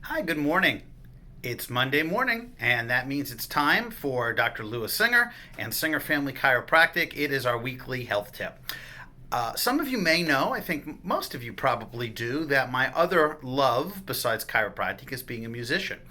Hi, good morning. It's Monday morning, and that means it's time for Dr. Lewis Singer and Singer Family Chiropractic. It is our weekly health tip. Some of you may know, I think most of you probably do, that my other love besides chiropractic is being a musician.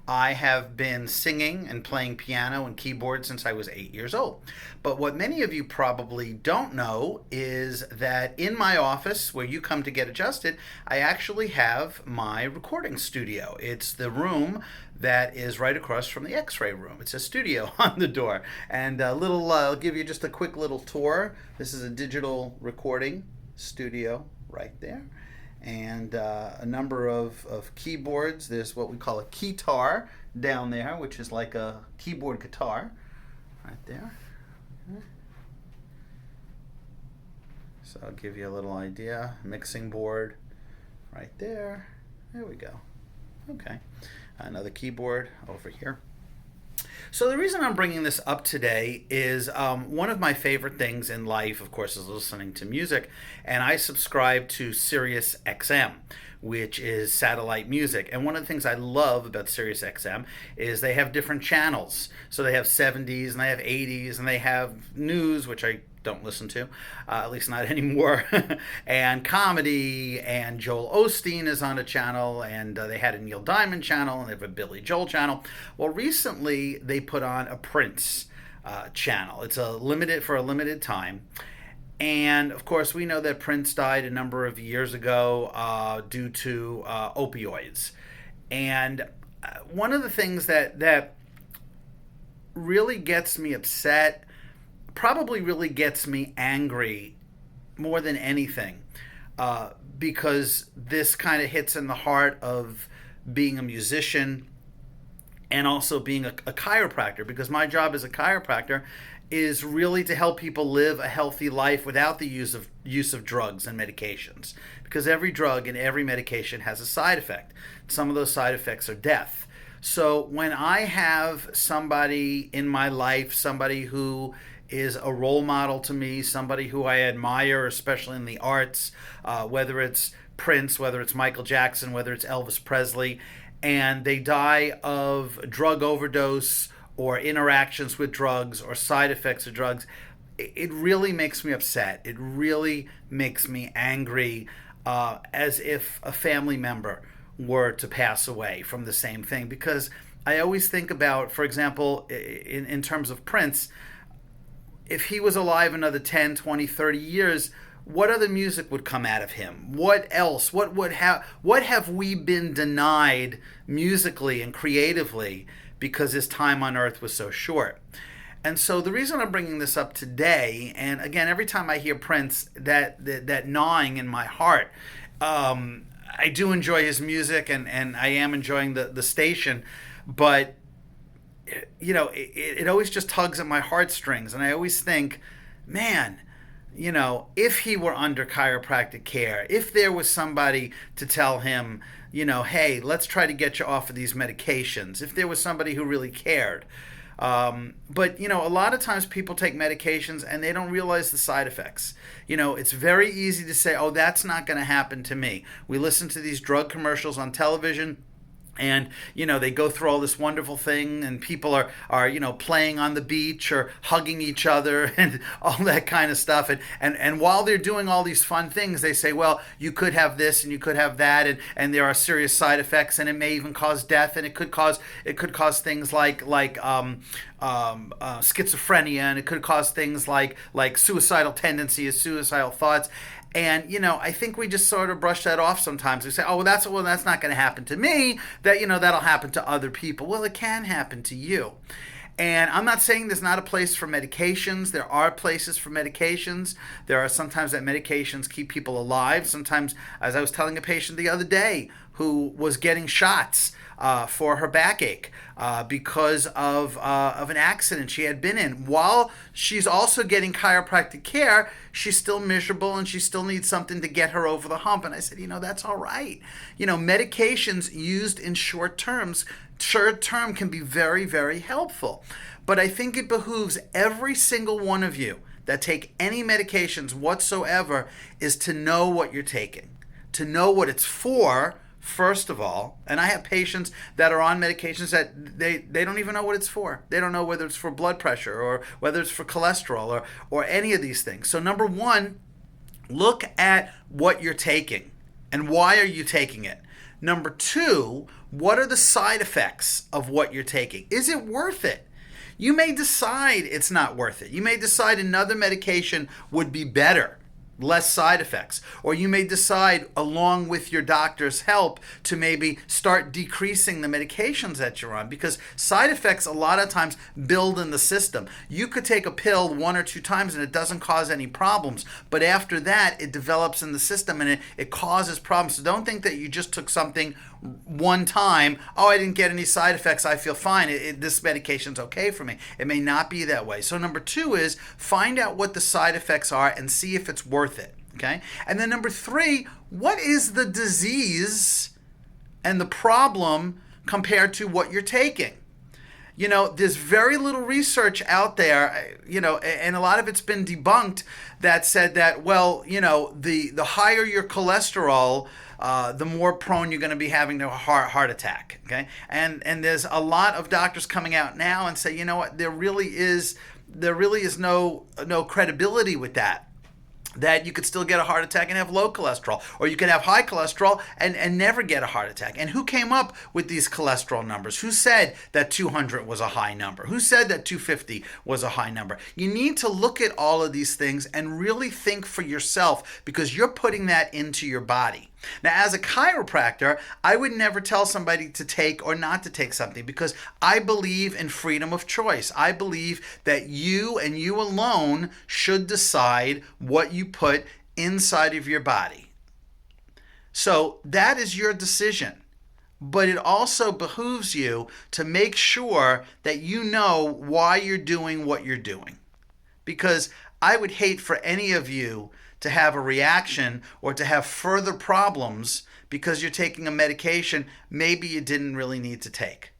I have been singing and playing piano and keyboard since I was 8 years old. But what many of you probably don't know is that in my office, where you come to get adjusted, I actually have my recording studio. It's the room that is right across from the x-ray room. It's a studio on the door. And I'll give you just a quick little tour. This is a digital recording studio right there, and a number of keyboards. There's what we call a keytar down there, which is like a keyboard guitar right there. So I'll give you a little idea. Mixing board right there. There we go. Okay. Another keyboard over here. So the reason I'm bringing this up today is one of my favorite things in life, of course, is listening to music, and I subscribe to Sirius XM, which is satellite music. And one of the things I love about Sirius XM is they have different channels. So they have 70s and they have 80s and they have news, which I don't listen to, at least not anymore, and comedy, and Joel Osteen is on a channel, and they had a Neil Diamond channel, and they have a Billy Joel channel. Well, recently they put on a Prince channel. It's for a limited time. And of course, we know that Prince died a number of years ago due to opioids. And one of the things that really gets me upset, probably really gets me angry more than anything, because this kind of hits in the heart of being a musician and also being a chiropractor, because my job as a chiropractor is really to help people live a healthy life without the use of drugs and medications, because every drug and every medication has a side effect. Some of those side effects are death. So when I have somebody in my life, somebody who is a role model to me, somebody who I admire, especially in the arts, whether it's Prince, whether it's Michael Jackson, whether it's Elvis Presley, and they die of drug overdose or interactions with drugs or side effects of drugs, it really makes me upset. It really makes me angry, as if a family member were to pass away from the same thing. Because I always think about, for example, in terms of Prince, if he was alive another 10, 20, 30 years, what other music would come out of him? What else? What have we been denied musically and creatively because his time on earth was so short? And so the reason I'm bringing this up today, and again, every time I hear Prince, that gnawing in my heart, I do enjoy his music, and I am enjoying the station, but it always just tugs at my heartstrings. And I always think, man, if he were under chiropractic care, if there was somebody to tell him, hey, let's try to get you off of these medications, if there was somebody who really cared. But a lot of times people take medications and they don't realize the side effects. It's very easy to say, oh, that's not going to happen to me. We listen to these drug commercials on television, and they go through all this wonderful thing, and people are playing on the beach or hugging each other and all that kind of stuff, and while they're doing all these fun things, they say, well, you could have this and you could have that, and there are serious side effects, and it may even cause death, and it could cause things like schizophrenia, and it could cause things like suicidal tendencies, suicidal thoughts. And I think we just sort of brush that off sometimes. We say, "Oh, that's not going to happen to me. That'll happen to other people." Well, it can happen to you. And I'm not saying there's not a place for medications. There are places for medications. There are sometimes that medications keep people alive. Sometimes, as I was telling a patient the other day who was getting shots for her backache because of an accident she had been in. While she's also getting chiropractic care, she's still miserable and she still needs something to get her over the hump. And I said, that's all right. Medications used in short term can be very, very helpful. But I think it behooves every single one of you that take any medications whatsoever is to know what you're taking, to know what it's for first of all, and I have patients that are on medications that they don't even know what it's for. They don't know whether it's for blood pressure or whether it's for cholesterol or any of these things. So number one, look at what you're taking and why are you taking it. Number two, what are the side effects of what you're taking? Is it worth it? You may decide it's not worth it. You may decide another medication would be better, less side effects. Or you may decide, along with your doctor's help, to maybe start decreasing the medications that you're on, because side effects a lot of times build in the system. You could take a pill 1 or 2 times and it doesn't cause any problems, but after that it develops in the system and it causes problems. So don't think that you just took something one time, oh, I didn't get any side effects, I feel fine, this medication's okay for me. It may not be that way. So number two is find out what the side effects are and see if it's worth it. Okay? And then number three, what is the disease and the problem compared to what you're taking? You know, there's very little research out there, you know, and a lot of it's been debunked that said that, well, you know, the higher your cholesterol, the more prone you're going to be having to a heart attack. Okay, and there's a lot of doctors coming out now and say, you know what, there really is no credibility with that. That you could still get a heart attack and have low cholesterol, or you could have high cholesterol and never get a heart attack. And who came up with these cholesterol numbers? Who said that 200 was a high number? Who said that 250 was a high number? You need to look at all of these things and really think for yourself, because you're putting that into your body. Now, as a chiropractor, I would never tell somebody to take or not to take something, because I believe in freedom of choice. I believe that you and you alone should decide what you put inside of your body. So that is your decision. But it also behooves you to make sure that you know why you're doing what you're doing. Because I would hate for any of you to have a reaction or to have further problems because you're taking a medication maybe you didn't really need to take.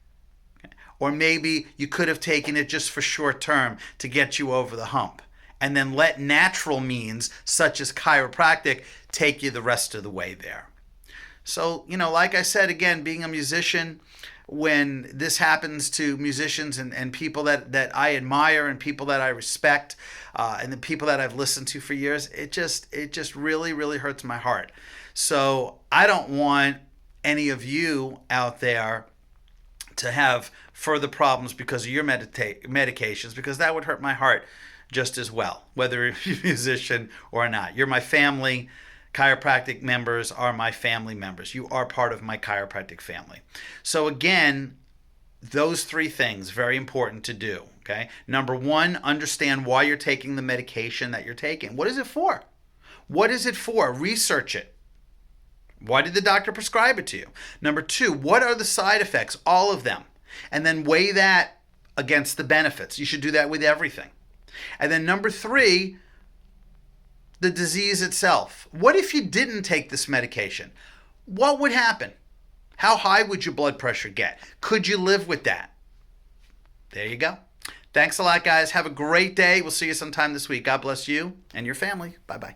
Okay? Or maybe you could have taken it just for short term to get you over the hump, and then let natural means such as chiropractic take you the rest of the way there. So, you know, like I said, again, being a musician, when this happens to musicians and people that I admire and people that I respect, and the people that I've listened to for years, it just really, really hurts my heart. So I don't want any of you out there to have further problems because of your medications, because that would hurt my heart just as well, whether you're a musician or not. You're my family. Chiropractic members are my family members. You are part of my chiropractic family. So again, those three things, very important to do. Okay. Number one, understand why you're taking the medication that you're taking. What is it for? What is it for? Research it. Why did the doctor prescribe it to you? Number two, what are the side effects? All of them. And then weigh that against the benefits. You should do that with everything. And then number three, the disease itself. What if you didn't take this medication? What would happen? How high would your blood pressure get? Could you live with that? There you go. Thanks a lot, guys. Have a great day. We'll see you sometime this week. God bless you and your family. Bye-bye.